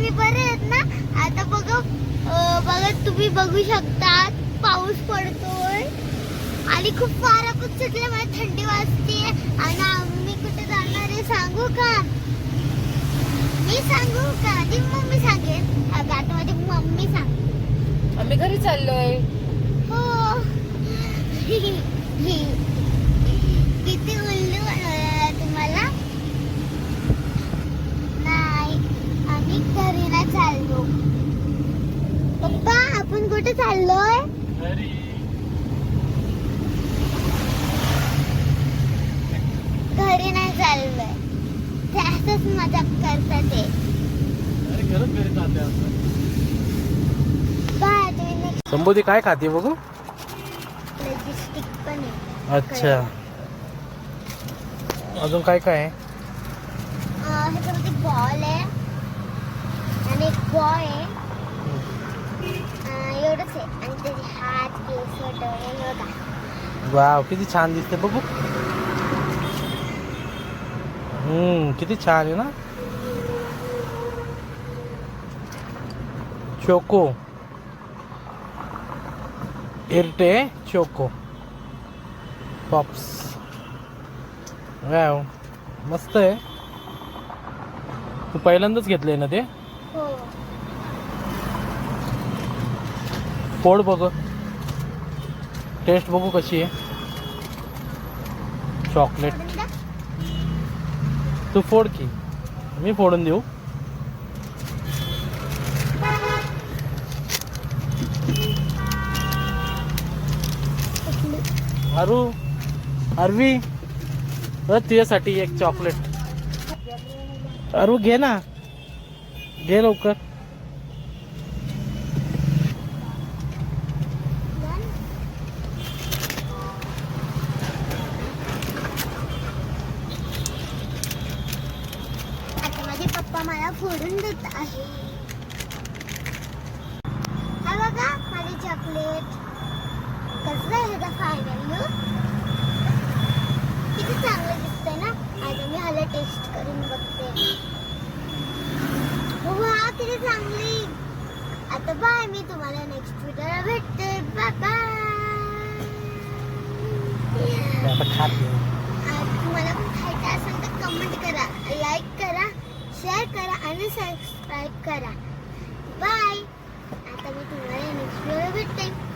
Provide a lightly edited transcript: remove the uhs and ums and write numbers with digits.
तुम्ही बरे आहेत ना? आता बघा तुम्ही बघू शकता पाऊस पडतोय आणि खूप वारा पण सुटल्यामुळे थंडी वाजते. आणि आम्ही कुठे जाणार आहे सांगू का? मी सांगू का? माझी मम्मी सांगेल. आता माझी मम्मी सांग. आम्ही घरी चाललोय. हो. किती उल्लू बनवलं तुम्हाला? नाही, आम्ही घरी नाही चाललो. पप्पा आपण कुठे चाललोय? घरी नाही चाललोय. जास्तच मजाक करतात ते. बाय तुम्ही संबोधी काय खाते बघू? लॉजिस्टिक पण आहे. अच्छा, अजून काय काय आहे? ह्याच्यामध्ये बॉल आहे आणि एक बॉय आहे. एवढंच आहे. आणि त्याचे हात केस डोळे बघा. वाव, किती छान दिसते बघू. किती छान आहे ना. चोको इरटे चोको पॉप्स. वाव, मस्त आहे. तू पहिल्यांदाच घेतलंय ना ते? हो. फोड बघ, टेस्ट बघू कशी आहे. चॉकलेट. तू फोड की, मी फोडून देऊ? अरवी तुझ्यासाठी एक चॉकलेट. अरु घे ना, घे लवकर. आता माझे पप्पा मला फोडून देत आहे. हा बघा माझे चॉकलेट. कसं आहे ह्याचा फायनल लुक? किती चांगलं दिसतंय ना. आता मी ह्याला टेस्ट करून बघते. वा किती चांगली. आता बाय, मी तुम्हाला नेक्स्ट व्हिडिओला भेटते. Bye bye. तुम्हाला पण खायचं असेल तर कमेंट करा, लाईक करा, शेअर करा आणि सबस्क्राईब करा. बाय. आता मी तुम्हाला नेक्स्ट व्हिडिओला भेटते.